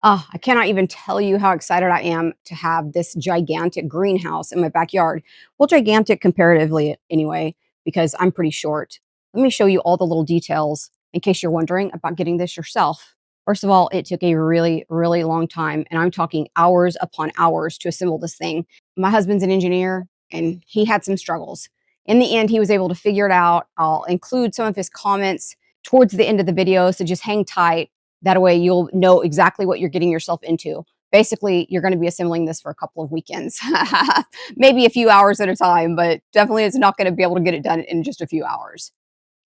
I cannot even tell you how excited I am to have this gigantic greenhouse in my backyard. Well, gigantic comparatively anyway, because I'm pretty short. Let me show you all the little details in case you're wondering about getting this yourself. First of all, it took a really, really long time, and I'm talking hours upon hours to assemble this thing. My husband's an engineer, and he had some struggles. In the end, he was able to figure it out. I'll include some of his comments towards the end of the video, so just hang tight. That way you'll know exactly what you're getting yourself into. Basically, you're going to be assembling this for a couple of weekends, maybe a few hours at a time, but definitely it's not going to be able to get it done in just a few hours.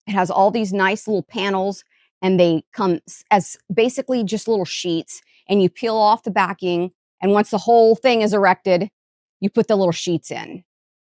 It has all these nice little panels, and they come as basically just little sheets, and you peel off the backing. And once the whole thing is erected, you put the little sheets in.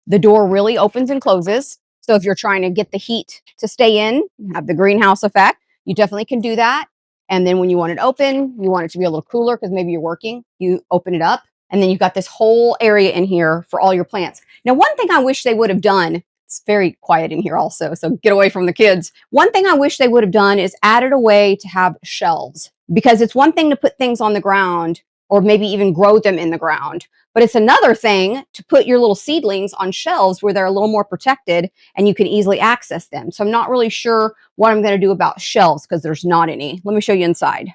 The door really opens and closes. So if you're trying to get the heat to stay in, have the greenhouse effect, you definitely can do that. And then when you want it open, you want it to be a little cooler because maybe you're working, you open it up. And then you've got this whole area in here for all your plants. Now, one thing I wish they would have done, it's very quiet in here also, so get away from the kids. One thing I wish they would have done is added a way to have shelves, because it's one thing to put things on the ground or maybe even grow them in the ground. But it's another thing to put your little seedlings on shelves where they're a little more protected and you can easily access them. So I'm not really sure what I'm going to do about shelves because there's not any. Let me show you inside.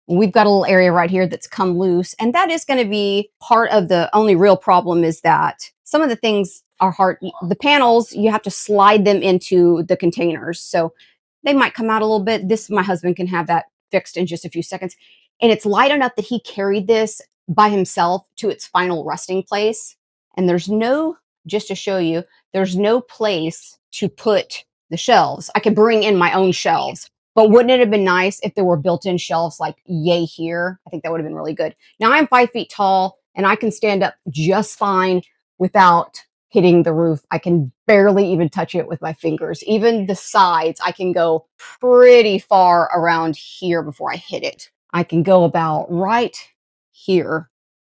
We've got a little area right here that's come loose, and that is going to be part of the only real problem is that some of the things are hard. The panels, you have to slide them into the containers. So they might come out a little bit. This, my husband can have that fixed in just a few seconds. And it's light enough that he carried this by himself to its final resting place. And there's no, just to show you, there's no place to put the shelves. I could bring in my own shelves. But wouldn't it have been nice if there were built-in shelves like yay here? I think that would have been really good. Now I'm 5 feet tall and I can stand up just fine without hitting the roof. I can barely even touch it with my fingers. Even the sides, I can go pretty far around here before I hit it. I can go about right here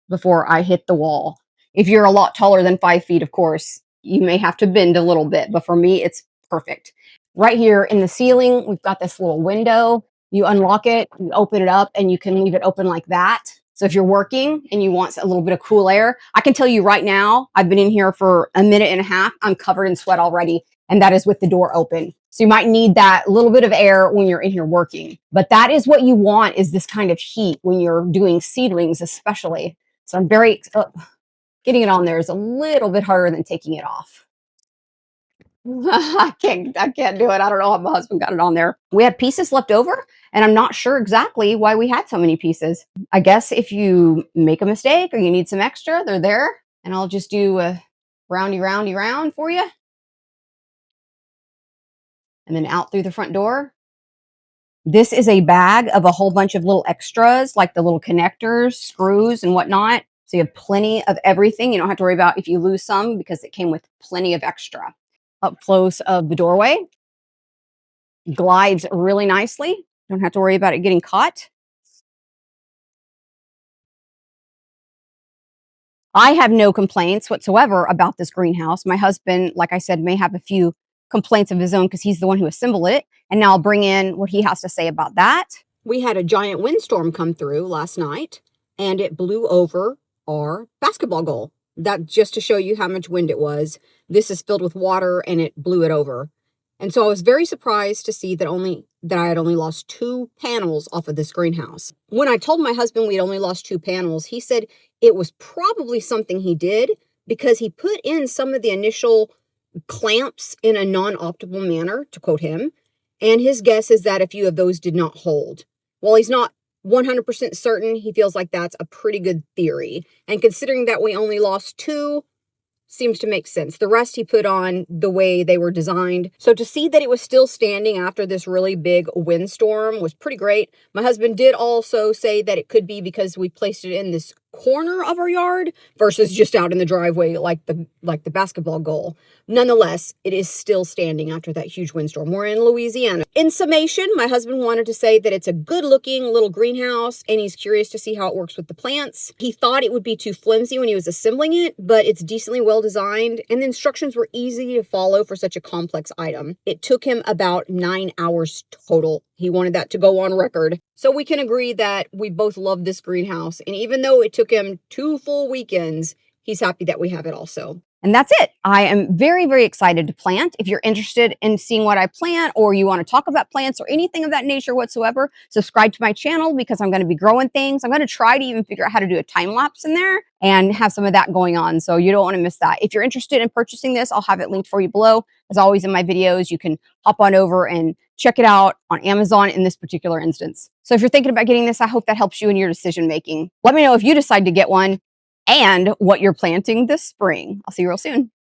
before I hit the wall. If you're a lot taller than 5 feet, of course, you may have to bend a little bit, but for me, it's perfect. Right here in the ceiling, we've got this little window. You unlock it, you open it up, and you can leave it open like that. So if you're working and you want a little bit of cool air, I can tell you right now, I've been in here for a minute and a half. I'm covered in sweat already, and that is with the door open. So you might need that little bit of air when you're in here working. But that is what you want, is this kind of heat when you're doing seedlings, especially. So I'm very, getting it on there is a little bit harder than taking it off. I can't do it. I don't know how my husband got it on there. We had pieces left over, and I'm not sure exactly why we had so many pieces. I guess if you make a mistake or you need some extra, they're there. And I'll just do a roundy round for you. And then out through the front door. This is a bag of a whole bunch of little extras, like the little connectors, screws, and whatnot. So you have plenty of everything. You don't have to worry about if you lose some because it came with plenty of extra. Up close of the doorway. Glides really nicely. Don't have to worry about it getting caught. I have no complaints whatsoever about this greenhouse. My husband, like I said, may have a few complaints of his own because he's the one who assembled it. And now I'll bring in what he has to say about that. We had a giant windstorm come through last night, and it blew over our basketball goal. That just to show you how much wind it was. This is filled with water, and it blew it over. And so I was very surprised to see that I had only lost 2 panels off of this greenhouse. When I told my husband we'd only lost 2 panels, he said it was probably something he did because he put in some of the initial clamps in a non-optimal manner, to quote him. And his guess is that a few of those did not hold. While he's not 100% certain, he feels like that's a pretty good theory. And considering that we only lost 2, seems to make sense. The rest he put on the way they were designed. So to see that it was still standing after this really big windstorm was pretty great. My husband did also say that it could be because we placed it in this corner of our yard versus just out in the driveway like the basketball goal. Nonetheless, it is still standing after that huge windstorm. We're in Louisiana. In summation, my husband wanted to say that it's a good looking little greenhouse and he's curious to see how it works with the plants. He thought it would be too flimsy when he was assembling it, but it's decently well designed and the instructions were easy to follow for such a complex item. It took him about 9 hours total. He wanted that to go on record. So we can agree that we both love this greenhouse. And even though it took him 2 full weekends, he's happy that we have it also. And that's it. I am very, very excited to plant. If you're interested in seeing what I plant, or you want to talk about plants or anything of that nature whatsoever, subscribe to my channel because I'm going to be growing things. I'm going to try to even figure out how to do a time lapse in there and have some of that going on. So you don't want to miss that. If you're interested in purchasing this, I'll have it linked for you below. As always in my videos, you can hop on over and check it out on Amazon in this particular instance. So if you're thinking about getting this, I hope that helps you in your decision making. Let me know if you decide to get one and what you're planting this spring. I'll see you real soon.